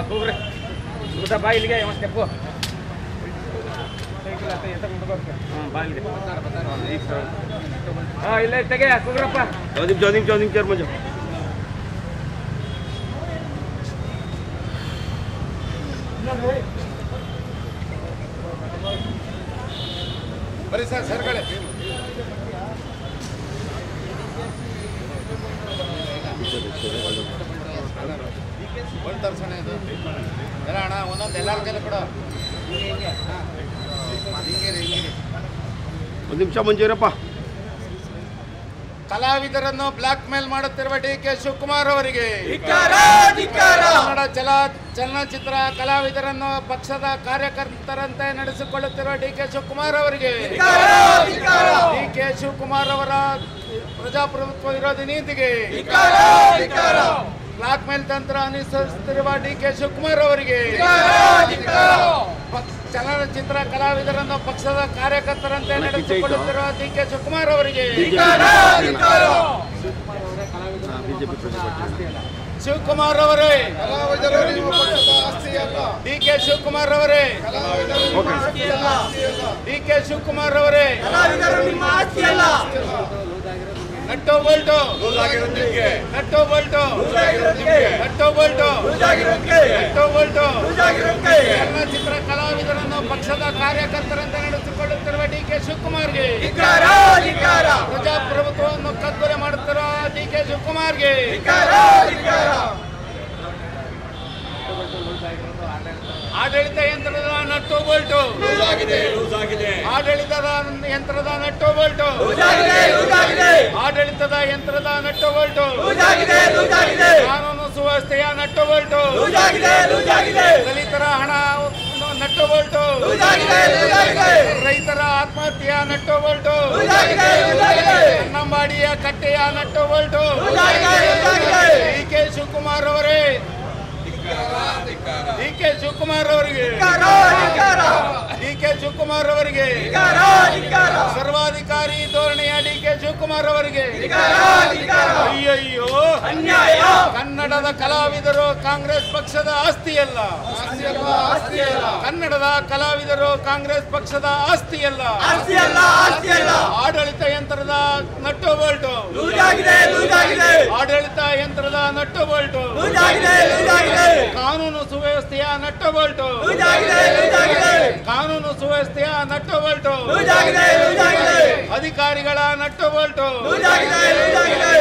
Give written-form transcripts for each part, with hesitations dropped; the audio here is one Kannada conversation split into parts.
ಕೂಗ್ರಿ ಊಟ ಬಾ ಇಲ್ಲಿಗೆ ಒಂದು ಸ್ಟೆಪ್ಪು ಬಾ ಇಲ್ಲಿಗೆ ಇಲ್ಲೇ ತೆಗೆ ಕೂಗ್ರಪ್ಪ चौदिम चेयर मजा बरी सर सरकड़े ಒಂದು ತರ್ಸೋಣ ಇದು ಎಲ್ಲ ಅಣ್ಣ ಒಂದೊಂದು ಎಲ್ಲರ ಕೈಲಿ ಕೊಡು ಒಂದು ನಿಮಿಷ ಮಂಜೂರಪ್ಪ ಕಲಾವಿದರನ್ನು ಬ್ಲಾಕ್ ಮೇಲ್ ಮಾಡುತ್ತಿರುವ ಡಿ.ಕೆ. ಶಿವಕುಮಾರ್ ಅವರಿಗೆ ಕನ್ನಡ ಚಲನಚಿತ್ರ ಕಲಾವಿದರನ್ನು ಪಕ್ಷದ ಕಾರ್ಯಕರ್ತರಂತೆ ನಡೆಸಿಕೊಳ್ಳುತ್ತಿರುವ ಡಿ.ಕೆ. ಶಿವಕುಮಾರ್ ಅವರಿಗೆ ಡಿ.ಕೆ. ಶಿವಕುಮಾರ್ ಅವರ ಪ್ರಜಾಪ್ರಭುತ್ವ ವಿರೋಧಿ ನೀತಿಗೆ ಬ್ಲಾಕ್ ಮೇಲ್ ತಂತ್ರ ಅನುಸರಿಸುತ್ತಿರುವ ಡಿ.ಕೆ. ಶಿವಕುಮಾರ್ ಅವರಿಗೆ ಚಲನಚಿತ್ರ ಕಲಾವಿದರನ್ನು ಪಕ್ಷದ ಕಾರ್ಯಕರ್ತರಂತೆ ನಡೆಸಿಕೊಳ್ಳುತ್ತಿರುವ ಡಿ.ಕೆ. ಶಿವಕುಮಾರ್ ಅವರಿಗೆ ಶಿವಕುಮಾರ್ ಅವರೇ ಡಿ.ಕೆ. ಶಿವಕುಮಾರ್ ಅವರೇ ಡಿ.ಕೆ. ಶಿವಕುಮಾರ್ ಅವರೇ nut Bolt nut Bolt nut Bolt nut Bolt ಚಲನಚಿತ್ರ ಕಲಾವಿದರನ್ನು ಪಕ್ಷದ ಕಾರ್ಯಕರ್ತರಂತೆ ನಡೆಸಿಕೊಳ್ಳುತ್ತಿರುವ ಡಿ.ಕೆ. ಶಿವಕುಮಾರ್ಗೆ ಪ್ರಜಾಪ್ರಭುತ್ವವನ್ನು ಕಗ್ಗೊಲೆ ಮಾಡುತ್ತಿರುವ ಡಿ.ಕೆ. ಶಿವಕುಮಾರ್ಗೆ ಆಡಳಿತ ಯಂತ್ರದ ನಟ್ಟು ಬೋಲ್ಟು ಆಡಳಿತದ ಯಂತ್ರದ ನಟ್ಟು ಬೋಲ್ಟು ಆಡಳಿತದ ಯಂತ್ರದ ನಟ್ಟು ಬೋಲ್ಟು ಕಾನೂನು ಸುವ್ಯವಸ್ಥೆಯ ನಟ್ಟು ಬೋಲ್ಟು ದಲಿತರ ಹಣ ನಟ್ಟು ಬೋಲ್ಟು ರೈತರ ಆತ್ಮಹತ್ಯೆಯ ನಟ್ಟು ಬೋಲ್ಟು ಕನ್ನಂಬಾಡಿಯ ಕಟ್ಟೆಯ ನಟ್ಟು ಬೋಲ್ಟು ಡಿ.ಕೆ. ಶಿವಕುಮಾರ್ ಅವರೇ ಡಿ.ಕೆ. ಶಿವಕುಮಾರ್ ಅವರಿಗೆ ಡಿ.ಕೆ. ಶಿವಕುಮಾರ್ ಅವರಿಗೆ ಸರ್ವಾಧಿಕಾರಿ ಧೋರಣೆಯ ಡಿ.ಕೆ. ಶಿವಕುಮಾರ್ ಅವರಿಗೆ ಅಯ್ಯಯ್ಯೋ ಕನ್ನಡದ ಕಲಾವಿದರು ಕಾಂಗ್ರೆಸ್ ಪಕ್ಷದ ಆಸ್ತಿಯಲ್ಲ ಕನ್ನಡದ ಕಲಾವಿದರು ಕಾಂಗ್ರೆಸ್ ಪಕ್ಷದ ಆಸ್ತಿಯಲ್ಲ ಆಡಳಿತ ಯಂತ್ರದ ನಟ್ಟು ಬೋಲ್ಟು ಆಡಳಿತ ಯಂತ್ರದ ನಟ್ಟು ಬೋಲ್ಟು ಕಾನೂನು ಸುವ್ಯವಸ್ಥೆಯ ನಟ್ಟು ಬೋಲ್ಟು ಕಾನೂನು ಸುವ್ಯವಸ್ಥೆಯ ನಟ್ಟು ಬೋಲ್ಟು ಅಧಿಕಾರಿಗಳ ನಟ್ಟು ಬೋಲ್ಟು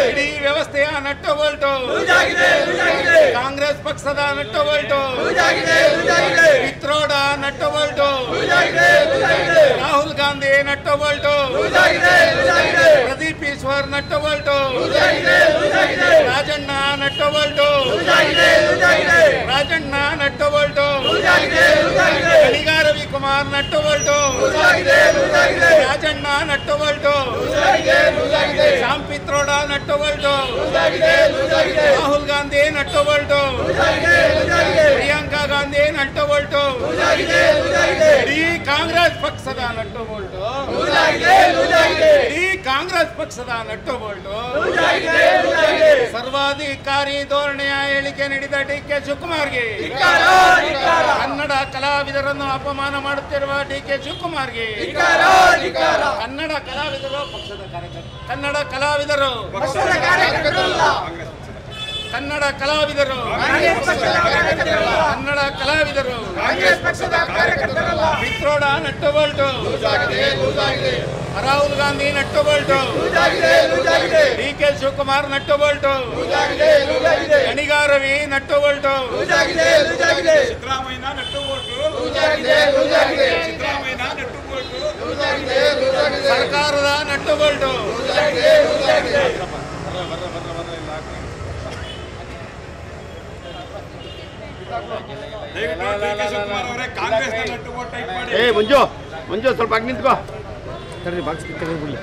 ಇಡೀ ವ್ಯವಸ್ಥೆಯ ನಟ್ಟು ಬೋಲ್ಟು ಕಾಂಗ್ರೆಸ್ ಪಕ್ಷದ nut bolt Mitroda nut bolt Rahul Gandhi nut bolt Pradeep Eshwar nut bolt Rajanna nut bolt Rajanna nut bolt Ganiga Ravikumar nut bolt Rajanna nut bolt Sam Pitroda nut bolt Rahul Gandhi nut bolt Priyanka Gandhi nut bolt ಈ ಕಾಂಗ್ರೆಸ್ ಪಕ್ಷದ ನಟ್ಟು ಬೋಲ್ಟು ಈ ಕಾಂಗ್ರೆಸ್ ಪಕ್ಷದ ನಟ್ಟು ಬೋಲ್ಟು ಸರ್ವಾಧಿಕಾರಿ ಧೋರಣೆಯ ಹೇಳಿಕೆ ನೀಡಿದ ಡಿ.ಕೆ. ಶಿವಕುಮಾರ್ಗೆ ಕನ್ನಡ ಕಲಾವಿದರನ್ನು ಅಪಮಾನ ಮಾಡುತ್ತಿರುವ ಡಿ.ಕೆ. ಶಿವಕುಮಾರ್ಗೆ ಕನ್ನಡ ಕಲಾವಿದರು ಪಕ್ಷದ ಕಾರ್ಯಕರ್ತರು ಕನ್ನಡ ಕಲಾವಿದರು ಕನ್ನಡ ಕಲಾವಿದರು ಕನ್ನಡ ಕಲಾವಿದರು Mitroda nut bolt Rahul Gandhi nut bolt DK. Shivakumar nut bolt Ganiga Ravi nut bolt Siddaramaiah nut bolt ಸರ್ಕಾರದ ನಟ್ಟು ಬೋಲ್ಟು ಮಂಜು ಮಂಜು ಸ್ವಲ್ಪ ಆಗಿ ನಿಂತ್ಕೋ ಸರಿ ಬಾಕ್ಸ್ ತೆಗೆದುಬಿಡ್ಲಿ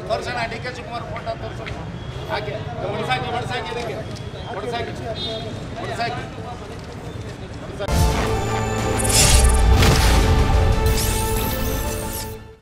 ತೋರ್ಸೋಣ ಡಿ.ಕೆ. ಶಿವಕುಮಾರ್ ಫೋಟೋ ತೋರ್ಸೋಣ ಹಾಗೆ ಹೊಡ್ಸಾಕಿ ಇದಕ್ಕೆ ಹೊಡ್ಸಾಕಿ